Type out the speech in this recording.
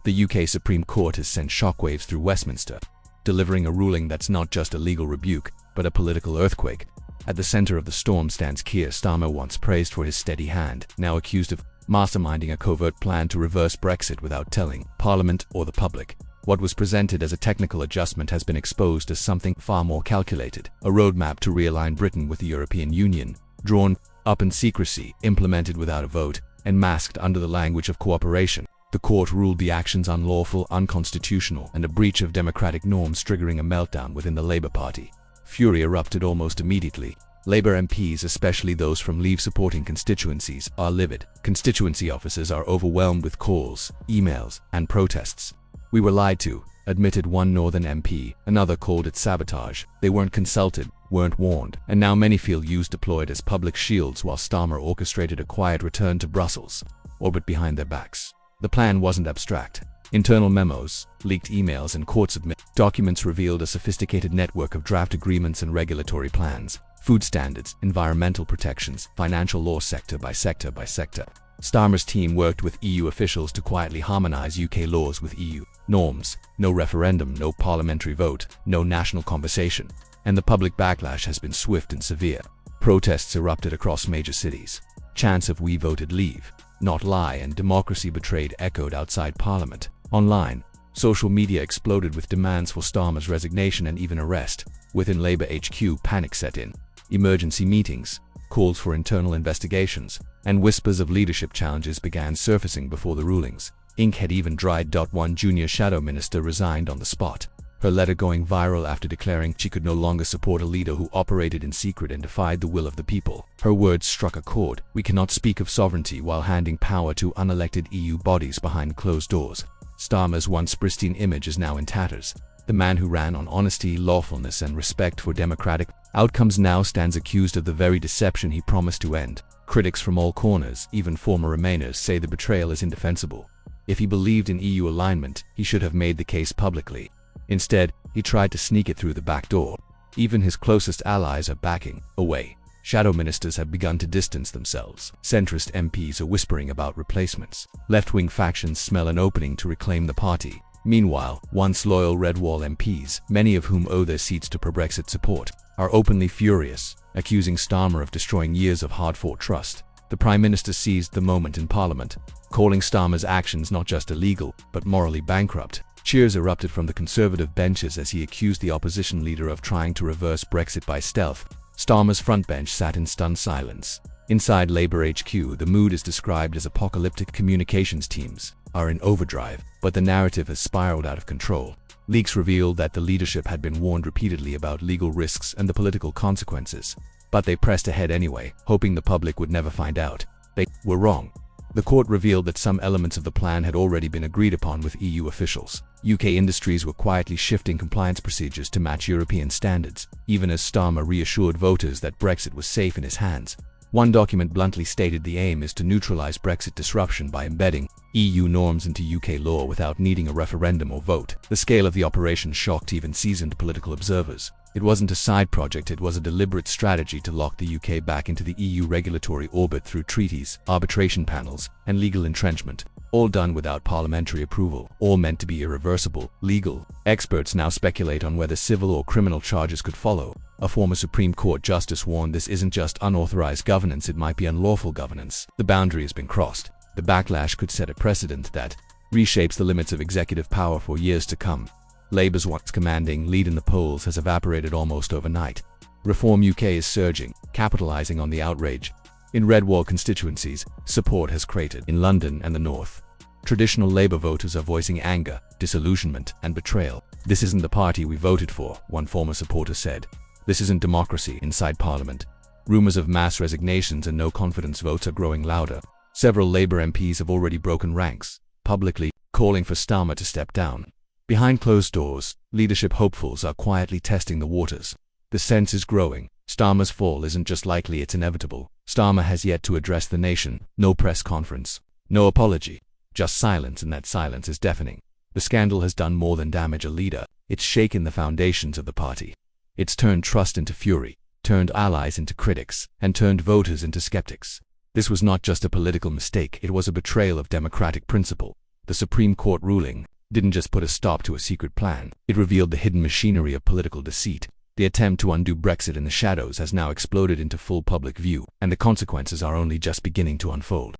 The UK Supreme Court has sent shockwaves through Westminster, delivering a ruling that's not just a legal rebuke, but a political earthquake. At the center of the storm stands Keir Starmer, once praised for his steady hand, now accused of masterminding a covert plan to reverse Brexit without telling Parliament or the public. What was presented as a technical adjustment has been exposed as something far more calculated, a roadmap to realign Britain with the European Union, drawn up in secrecy, implemented without a vote, and masked under the language of cooperation. The court ruled the actions unlawful, unconstitutional, and a breach of democratic norms, triggering a meltdown within the Labour Party. Fury erupted almost immediately. Labour MPs, especially those from Leave-supporting constituencies, are livid. Constituency offices are overwhelmed with calls, emails, and protests. "We were lied to," admitted one Northern MP. Another called it sabotage. They weren't consulted, weren't warned, and now many feel used, deployed as public shields while Starmer orchestrated a quiet return to Brussels, orbit behind their backs. The plan wasn't abstract. Internal memos, leaked emails, and court-submitted documents revealed a sophisticated network of draft agreements and regulatory plans, food standards, environmental protections, financial law, sector by sector by sector. Starmer's team worked with EU officials to quietly harmonize UK laws with EU norms. No referendum, no parliamentary vote, no national conversation. And the public backlash has been swift and severe. Protests erupted across major cities. Chants of "We voted Leave, not lie" and "Democracy betrayed" echoed outside Parliament. Online, social media exploded with demands for Starmer's resignation and even arrest. Within Labour HQ, panic set in. Emergency meetings, calls for internal investigations, and whispers of leadership challenges began surfacing before the rulings. Ink had even dried. One junior shadow minister resigned on the spot, her letter going viral after declaring she could no longer support a leader who operated in secret and defied the will of the people. Her words struck a chord. We cannot speak of sovereignty while handing power to unelected EU bodies behind closed doors. Starmer's once pristine image is now in tatters. The man who ran on honesty, lawfulness, and respect for democratic outcomes now stands accused of the very deception he promised to end. Critics from all corners, even former Remainers, say the betrayal is indefensible. If he believed in EU alignment, he should have made the case publicly. Instead, he tried to sneak it through the back door. Even his closest allies are backing away. Shadow ministers have begun to distance themselves. Centrist MPs are whispering about replacements. Left-wing factions smell an opening to reclaim the party. Meanwhile, once loyal Red Wall MPs, many of whom owe their seats to pro-Brexit support, are openly furious, accusing Starmer of destroying years of hard-fought trust. The Prime Minister seized the moment in Parliament, calling Starmer's actions not just illegal, but morally bankrupt. Cheers erupted from the Conservative benches as he accused the opposition leader of trying to reverse Brexit by stealth. Starmer's frontbench sat in stunned silence. Inside Labour HQ, the mood is described as apocalyptic. Communications teams are in overdrive, but the narrative has spiraled out of control. Leaks revealed that the leadership had been warned repeatedly about legal risks and the political consequences, but they pressed ahead anyway, hoping the public would never find out. They were wrong. The court revealed that some elements of the plan had already been agreed upon with EU officials. UK industries were quietly shifting compliance procedures to match European standards, even as Starmer reassured voters that Brexit was safe in his hands. One document bluntly stated the aim is to neutralize Brexit disruption by embedding EU norms into UK law without needing a referendum or vote. The scale of the operation shocked even seasoned political observers. It wasn't a side project, it was a deliberate strategy to lock the UK back into the EU regulatory orbit through treaties, arbitration panels, and legal entrenchment. All done without parliamentary approval, all meant to be irreversible, legal. Experts now speculate on whether civil or criminal charges could follow. A former Supreme Court justice warned this isn't just unauthorized governance, it might be unlawful governance. The boundary has been crossed. The backlash could set a precedent that reshapes the limits of executive power for years to come. Labour's once commanding lead in the polls has evaporated almost overnight. Reform UK is surging, capitalizing on the outrage. In Red Wall constituencies, support has cratered. In London and the North, traditional Labour voters are voicing anger, disillusionment, and betrayal. "This isn't the party we voted for," one former supporter said. "This isn't democracy." Inside Parliament, rumours of mass resignations and no-confidence votes are growing louder. Several Labour MPs have already broken ranks, publicly calling for Starmer to step down. Behind closed doors, leadership hopefuls are quietly testing the waters. The sense is growing. Starmer's fall isn't just likely, it's inevitable. Starmer has yet to address the nation. No press conference, no apology, just silence, and that silence is deafening. The scandal has done more than damage a leader. It's shaken the foundations of the party. It's turned trust into fury, turned allies into critics, and turned voters into skeptics. This was not just a political mistake, it was a betrayal of democratic principle. The Supreme Court ruling didn't just put a stop to a secret plan. It revealed the hidden machinery of political deceit. The attempt to undo Brexit in the shadows has now exploded into full public view, and the consequences are only just beginning to unfold.